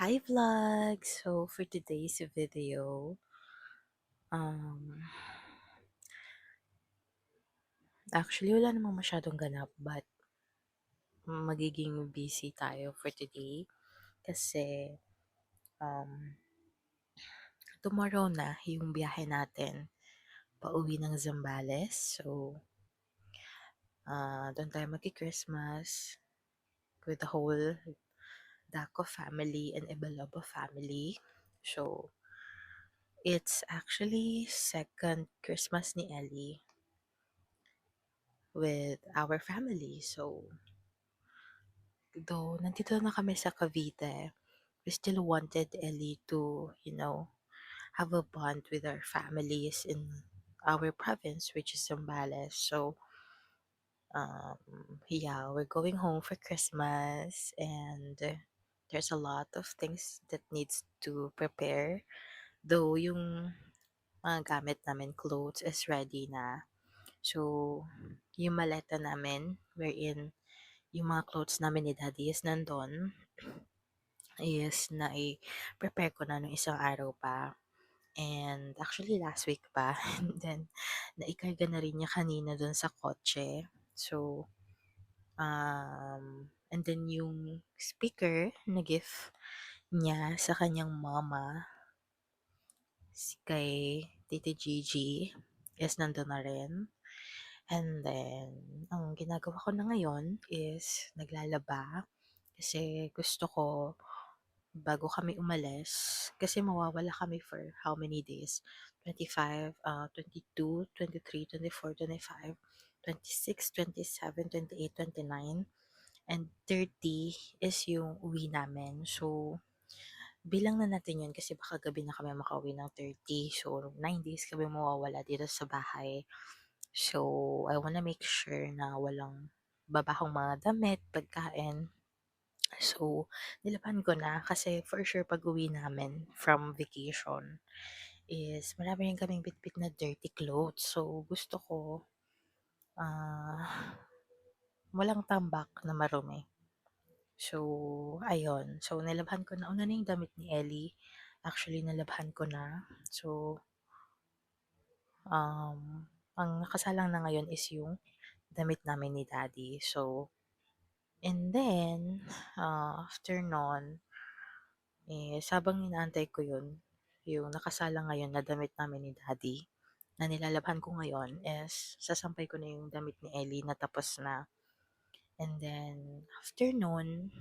Hi vlog! So for today's video, um, actually wala namang masyadong ganap but magiging busy tayo for today kasi um, tomorrow na yung biyahe natin pauwi ng Zambales. So doon tayo magki-Christmas with the whole Daco family and Ebalobo family. So it's actually second Christmas ni Ellie with our family. So though nandito na kami sa Cavite, we still wanted Ellie to, have a bond with our families in our province, which is Zambales. So, yeah, we're going home for Christmas, and there's a lot of things that needs to prepare. Though yung mga gamit namin, clothes is ready na. So, yung maleta namin, wherein yung mga clothes namin ni Daddy is nandun, is nai-prepare ko na nung isang araw pa. And actually last week pa. And then, naikarga na rin niya kanina dun sa kotse. So, and then yung speaker na gift niya sa kanyang mama, kay Titi Gigi, is nandun na rin. And then, ang ginagawa ko na ngayon is naglalaba kasi gusto ko bago kami umalis, kasi mawawala kami for how many days? 25, 22, 23, 24, 25, 26, 27, 28, 29, and 30 is yung uwi namin. So, bilang na natin yun kasi baka gabi na kami makauwi ng 30. So, 9 days kami mawawala dito sa bahay. So, I wanna make sure na walang babahong mga damit, pagkain. So, nilaban ko na kasi for sure pag-uwi namin from vacation is marami rin kaming bitbit na dirty clothes. So, gusto ko ah walang tambak na marumi. So, ayun. So, nilabhan ko na. Una na yung damit ni Ellie. Actually, nilabhan ko na. So, ang nakasalang na ngayon is yung damit namin ni Daddy. So, and then, after nun, habang inaantay ko yun, yung nakasalang ngayon na damit namin ni Daddy, na nilalabhan ko ngayon is sasampay ko na yung damit ni Ellie na tapos na. And then, after nun,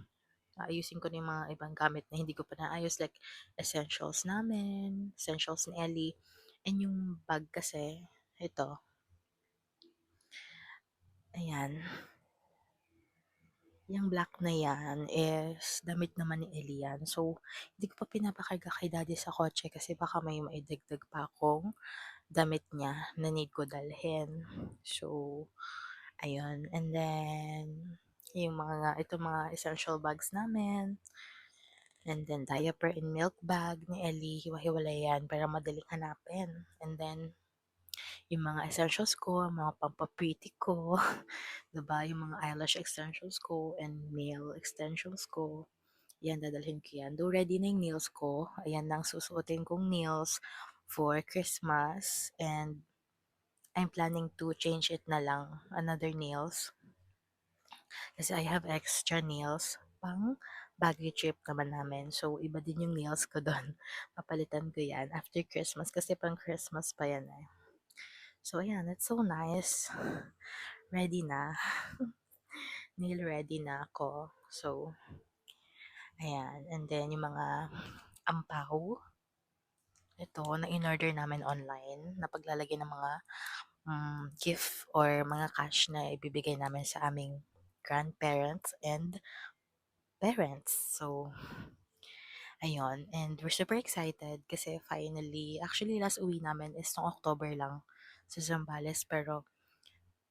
ayusin ko na yung mga ibang gamit na hindi ko pa naayos like essentials namin, essentials ni Ellie, and yung bag kasi, ito, ayan, yung black na yan is damit naman ni Ellie yan. So, hindi ko pa pinapakarga kay daddy sa kotse kasi baka may maidagdag pa akong damit niya na need ko dalhin. So, ayun. And then, yung ito mga essential bags namin. And then, diaper and milk bag ni Ellie, hiwa-hiwalay yan para madaling hanapin. And then, yung mga essentials ko, mga pampapretty ko, diba? Yung mga eyelash extensions ko and nail extensions ko. Yan, dadalhin ko yan. Though ready na yung nails ko, ayan na ang susuotin kong nails for Christmas. And I'm planning to change it na lang, another nails. Kasi I have extra nails pang baggy trip naman namin. So, iba din yung nails ko doon. Papalitan ko yan after Christmas kasi pang Christmas pa yan eh. So, ayan, it's so nice. Ready na. Nail ready na ako. So, ayan. And then, yung mga ampaw. Ito, na in-order namin online na paglalagay ng mga gift or mga cash na ibibigay namin sa aming grandparents and parents. So, ayun. And we're super excited kasi finally, actually last uwi namin is noong October lang sa Zambales, pero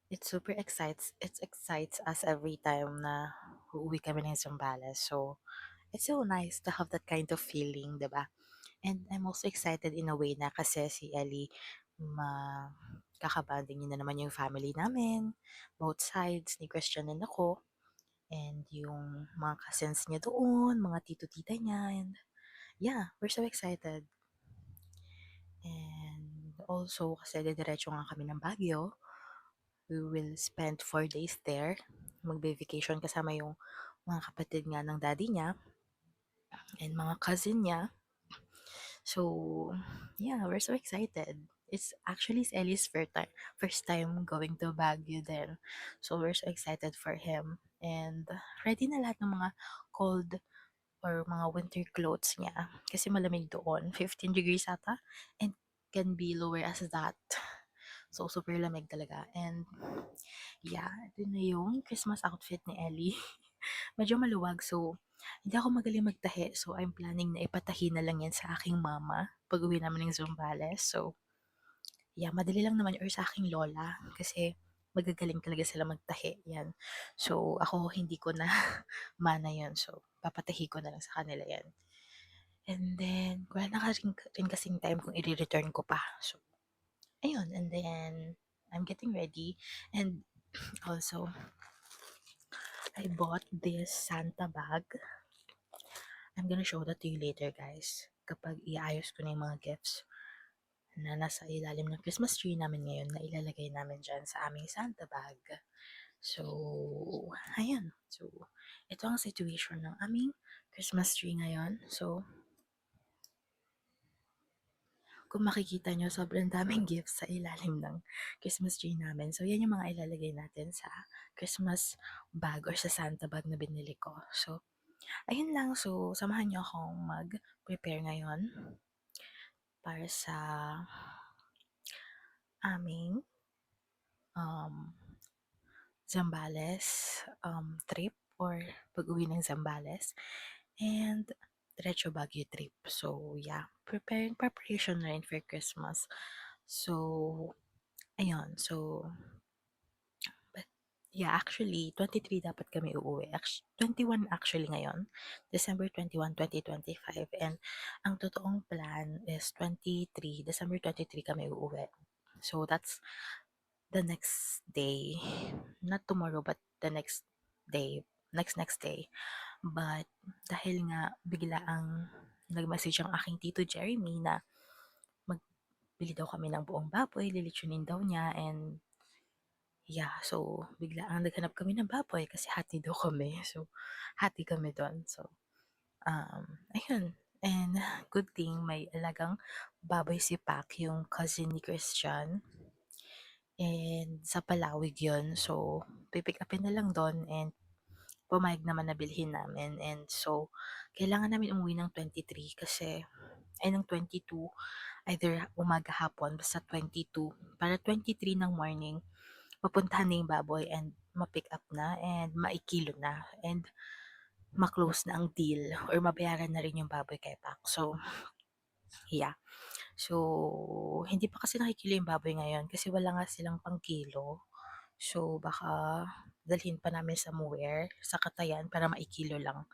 it excites us every time na uuwi kami ng Zambales. So, it's so nice to have that kind of feeling, 'di ba? And I'm also excited in a way na kasi si Ellie, kakabanding niya na naman yung family namin, both sides, ni Christian and ako. and yung mga cousins niya doon, mga tito-tita niya, and yeah, we're so excited. And also, kasi diretso nga kami ng Baguio, we will spend 4 days there. Magbe-vacation kasama yung mga kapatid nga ng daddy niya and mga cousin niya. So, yeah, we're so excited. It's actually Ellie's first time going to Baguio then. So, we're so excited for him. And ready na lahat ng mga cold or mga winter clothes niya. Kasi malamig doon. 15 degrees ata. And can be lower as that. So, super lamig talaga. And, yeah, ito na yung Christmas outfit ni Ellie. Medyo maluwag, so hindi ako magaling magtahi. So, I'm planning na ipatahi na lang yan sa aking mama pag-uwi namin ng Zambales. So, yeah, madali lang naman or sa aking lola kasi magagaling talaga sila magtahi. Yan. So, ako hindi ko na mana yun. So, papatahi ko na lang sa kanila yan. And then, wala na rin kasing time kung i-return ko pa. So, ayun. And then, I'm getting ready. And also, I bought this Santa bag. I'm gonna show that to you later, guys. Kapag iayos ko na yung mga gifts na nasa ilalim ng Christmas tree namin ngayon na ilalagay namin dyan sa aming Santa bag. So, ayan. So, ito ang situation ng aming Christmas tree ngayon. So, kung makikita nyo, sobrang daming gifts sa ilalim ng Christmas tree namin. So, yan yung mga ilalagay natin sa Christmas bag or sa Santa bag na binili ko. So, ayun lang. So, samahan nyo akong mag-prepare ngayon para sa aming um, Zambales trip or pag-uwi ng Zambales and diretso Baguio trip. So, yeah, preparation na rin for Christmas. So, ayun. So, but, yeah, actually, 23 dapat kami uuwi. 21 actually ngayon. December 21, 2025. And ang totoong plan is 23, December 23 kami uuwi. So, that's the next day. Not tomorrow, but the next day. Next day. But, dahil nga bigla ang nag-message ang aking tito Jeremy na magbili daw kami ng buong baboy, lilitsunin daw niya, and yeah, so bigla ang naghanap kami ng baboy kasi hati daw kami. So, hati kami doon. So, ayun. And good thing may alagang baboy si Pac, yung cousin ni Christian. And sa Palawig yun. So, pipick upin na lang doon and pumayag naman na bilhin namin. And so, kailangan namin umuwi ng 23 kasi, ay ng 22, either umaga hapon, basta 22. Para 23 ng morning, mapuntahan na yung baboy and ma-pick up na and maikilo na and ma-close na ang deal or mabayaran na rin yung baboy kay Pac. So, yeah. So, hindi pa kasi nakikilo yung baboy ngayon kasi wala nga silang pangkilo. So, baka dalhin pa namin somewhere sa Katayan para maikilo lang.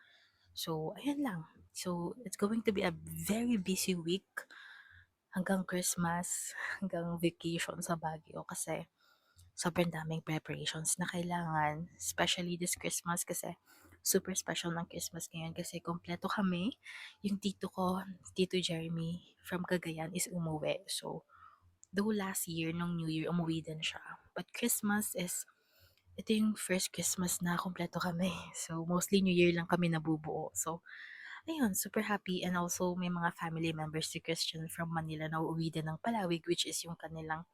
So, ayan lang. So, it's going to be a very busy week hanggang Christmas, hanggang vacation sa Baguio kasi sobrang daming preparations na kailangan, especially this Christmas kasi super special ng Christmas ngayon kasi kompleto kami. Yung tito ko, Tito Jeremy from Cagayan is umuwi. So, though last year, nung New Year, umuwi din siya. But Christmas is, ito yung first Christmas na kompleto kami. So, mostly New Year lang kami nabubuo. So, ayun, super happy. And also, may mga family members si Christian from Manila na uuwi din ng Palawig, which is yung kanilang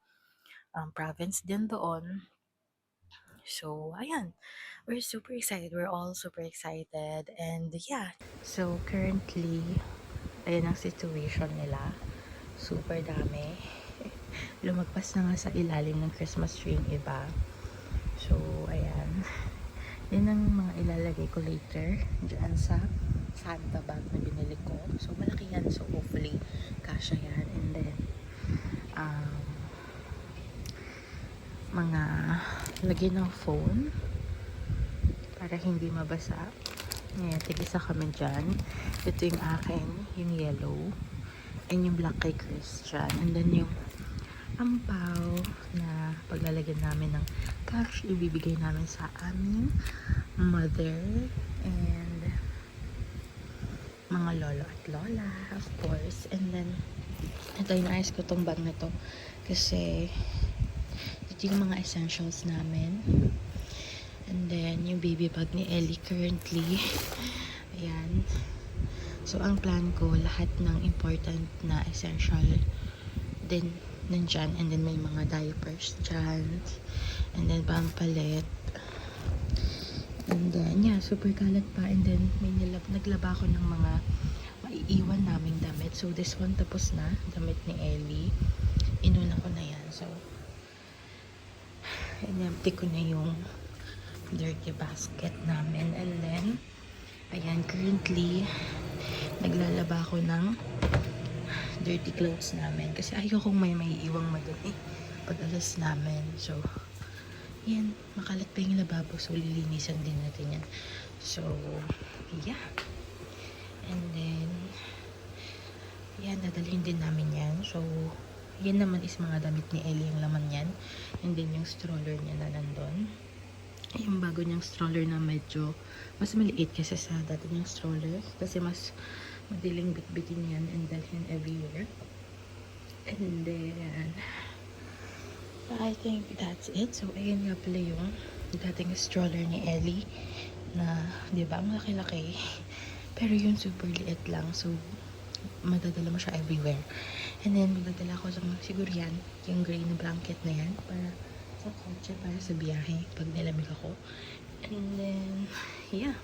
province din doon. So, ayan. We're super excited. We're all super excited. And yeah. So, currently, ayan ang situation nila. Super dami. Lumagpas na nga sa ilalim ng Christmas tree yung iba. So, ayan. Yan ang mga ilalagay ko later dyan sa Santa bag na binili ko. So, malaki yan. So, hopefully, kasha yan. And then, mga lagyan ng phone para hindi mabasa. Ayan, tig-isa kami dyan. Ito yung akin, yung yellow. And yung black kay Christian. And then yung ampaw na paglalagyan namin ng cash, ibibigay namin sa aming mother and mga lolo at lola, of course. And then, ito yung ayos ko tong bag na to. Kasi, ito yung mga essentials namin. And then, yung baby bag ni Ellie currently. Ayan. So, ang plan ko, lahat ng important na essential din nandyan. And then, may mga diapers dyan. And then, pampalit. And then, yeah, super kalat pa. And then, naglaba ako ng mga maiiwan naming damit. So, this one tapos na. Damit ni Ellie. Inuna ko na yan. So, in-empty ko na yung dirty basket namin. And then, ayan, currently, naglalaba ako ng dirty clothes namin. Kasi ayokong may iiwang madumi pag alas namin. So, yan, makalat pa yung lababo. So, lilinisan din natin yan. So, yeah. And then, yan, dadalhin din namin yan. So, yan naman is mga damit ni Ellie yung laman yan. And then, yung stroller niya na nandun. Yung bago niyang stroller na medyo mas maliit kasi sa dati niyang stroller. Kasi mas madaling bitbitin yan and dalhin everywhere. And then, I think that's it. So, ayan nga pala yung dating stroller ni Ellie na, di ba, ang laki-laki. Pero yun super liit lang. So, madadala mo siya everywhere. And then, magdadala ko ng siguro yan, yung gray na blanket na yan para sa kotse, para sa biyahe pag nilamig ako. And then, yeah.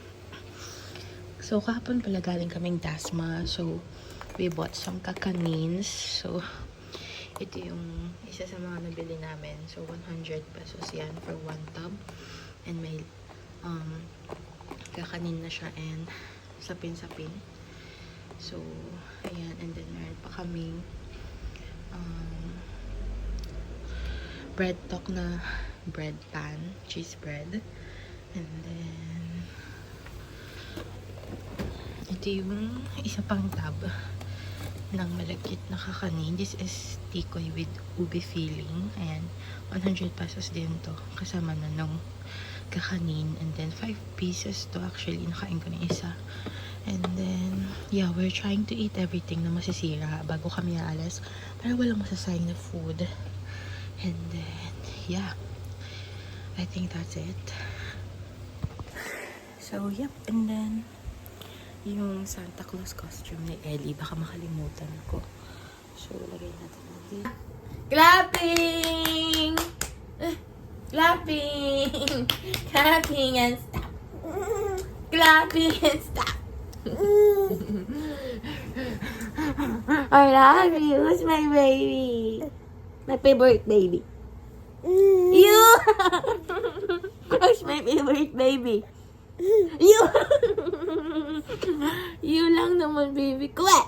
So, kahapon pala galing kaming Dasma. So, we bought some kakanins. So, ito yung isa sa mga nabili namin. So, 100 pesos yan for one tub. And may kakanin na siya and sapin-sapin. So, ayan. And then, meron pa kaming bread talk na bread pan, cheese bread. And then, ito yung isa pang tab ng malagkit na kakanin. This is tikoy with ube filling. Ayan, 100 pesos din to. Kasama na ng kakanin. And then, 5 pieces to. Actually, nakain ko na isa. And then, yeah, we're trying to eat everything na masisira bago kami aalis. Para walang masasayang na food. And then, yeah. I think that's it. So, yep. And then, yung Santa Claus costume ni Ellie, baka makalimutan ko. So, lagay natin dito. Clapping! Clapping! Clapping and stop! Clapping and stop! I love you. Who's my baby? My favorite baby. You! Who's my favorite baby? You! You lang naman, baby ko eh.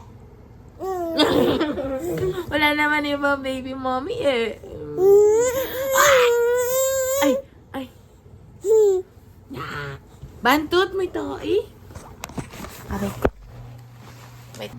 Wala naman ibang baby mommy eh. Ay! Ay! Bantot mo ito eh. Aray. Wait.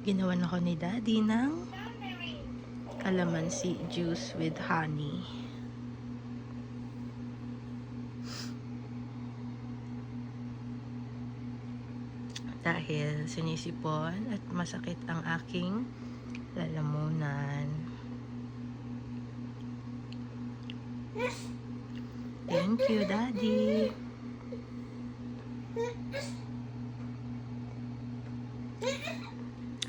Ginawan ako ni Daddy ng calamansi juice with honey. Dahil sinisipon at masakit ang aking lalamunan. Thank you, Daddy.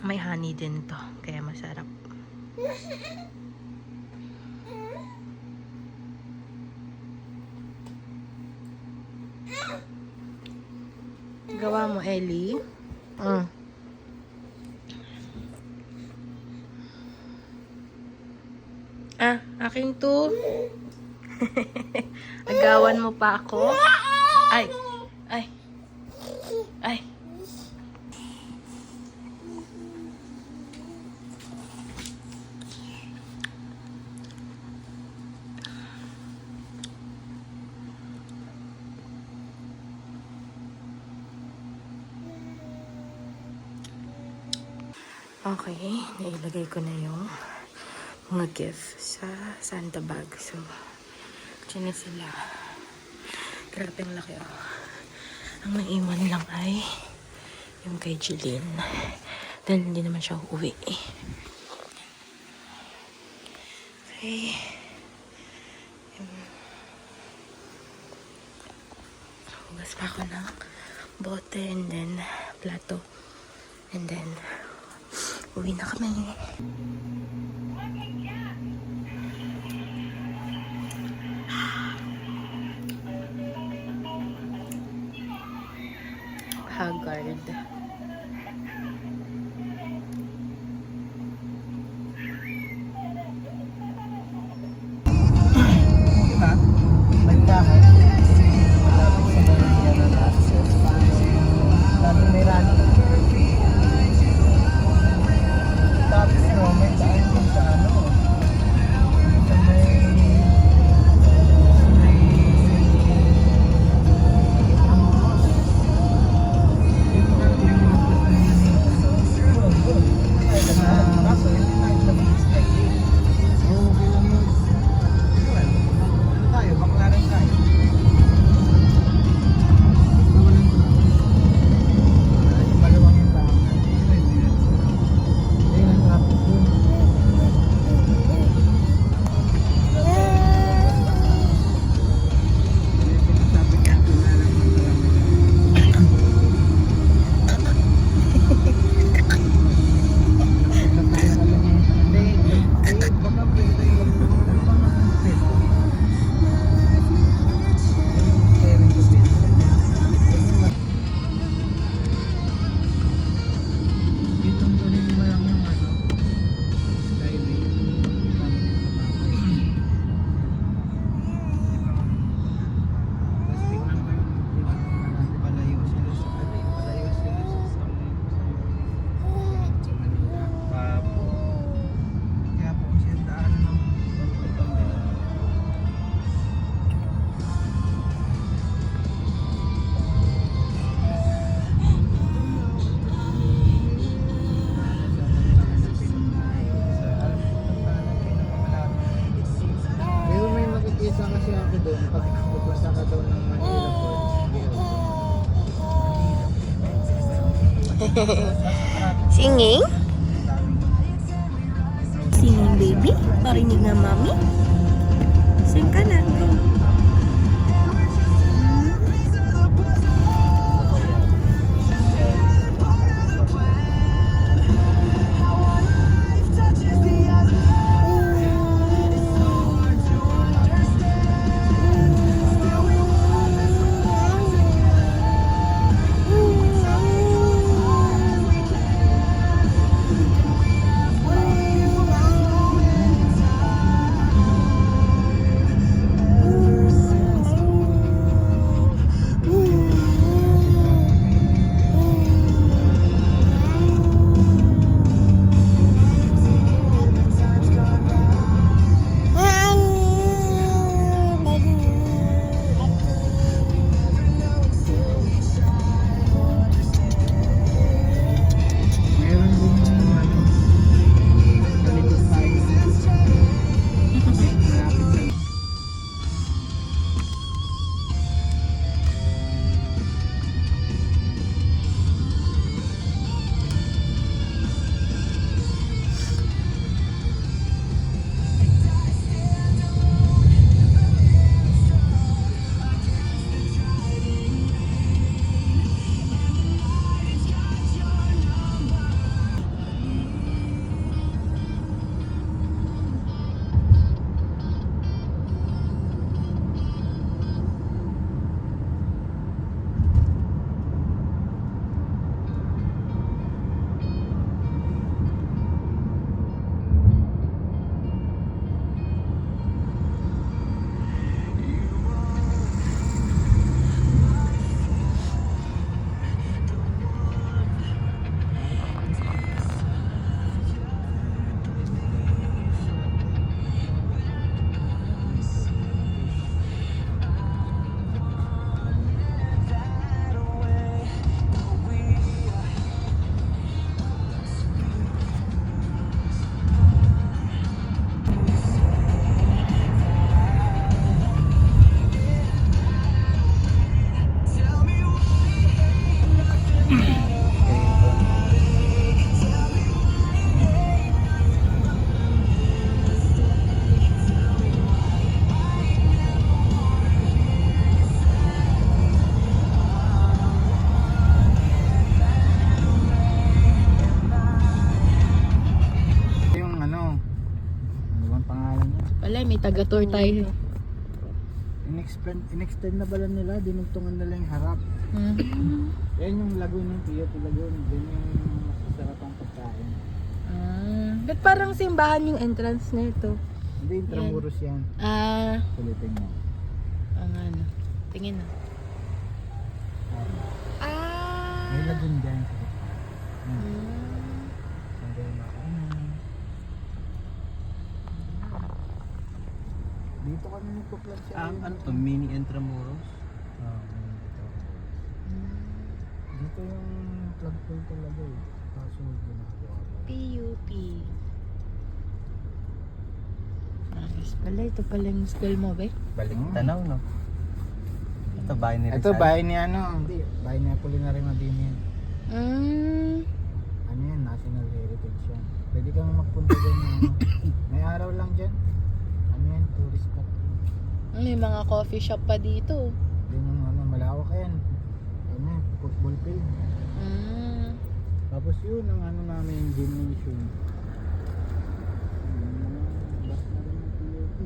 May honey din to, kaya masarap. ginagawa mo, Ellie? Mm. Ah, aking to. Agawan mo pa ako? Ay, ay, ay. Okay, nailagay ko na yung mga gift sa Santa bag. So, dyan na sila. Grabe ang laki, oh. Ang naiwan lang ay yung kay Jeline. Dahil hindi naman siya uuwi. Okay. Hugas pa ako ng bote and then plato. And then, uwi na kami. Haggard. Diba? Nagkahan. Malapit sa Maria na access. Sabi may running. Tapos no, may daan din sa ano. Sa Singing? Singing, baby? Parinig na mami? Sing ka na. Go. Taga-tour tayo. In-extend na bala nila, dinugtungan nila yung harap. Yan yung lagoon ng PUP Lagoon. Yan yung masasarap ang pagkain. Ba't parang simbahan yung entrance na ito? Hindi, Intramuros yan. Kulitin mo. Ang ano. Tingin na. May lagoon dyan sa gitna. Sandal na kami. Dito kami nagpo-plan siya. Ano to? Mini Intramuros? Dito. Dito yung plug pool talaga eh. Kaso ginagawa ko. PUP. Ayos pala. Ito pala yung school mo, be? Balik tanaw, no? Ito bahay ni Rizal. Ito bahay ni ano, hindi. Bahay ni Apolinario Mabini yan. Ano yan, National Heritage yan. Pwede kang magpunta dyan yung ano. May araw lang dyan. Ano yan, tourist spot. May mga coffee shop pa dito. Din yung ano, malawak yan. Ano yan, football field. Tapos yun, ang ano namin, yung gymnasium. Bus na rin yung PUP.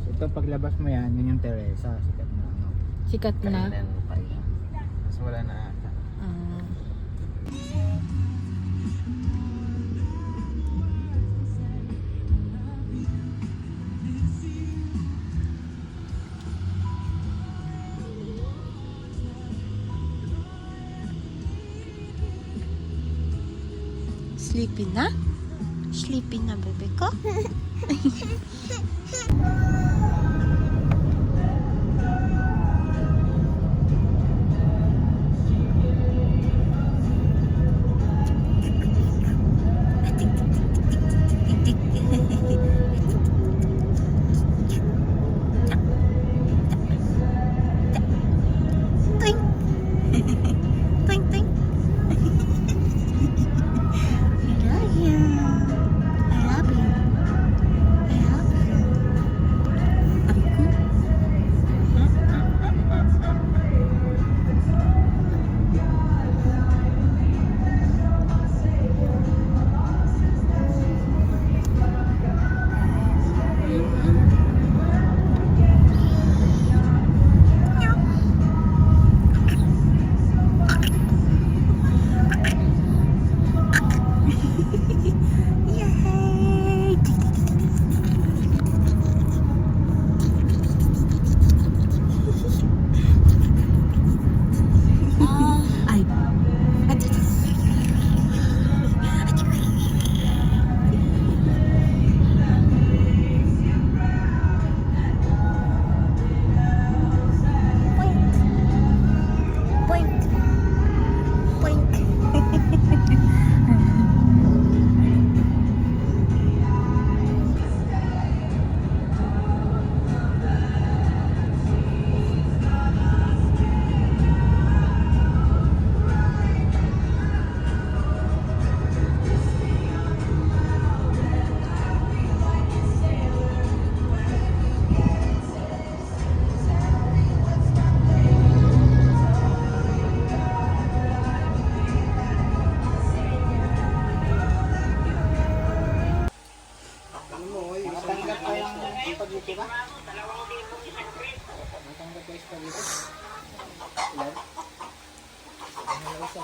So ito, paglabas mo yan, yun yung Teresa, sikat na ano. Sikat na. Kainan pa yun. Kasi wala na ata. Sleepy na? Sleepy na, bebe ko? Twing! Twing, twing! I love you. I love you. I love you. Yay! Ay. Poink. Poink. Poink. Natanggap pa yung pag-ito ba? Natanggap pa yung pag-ito? Ilan? Ano isa?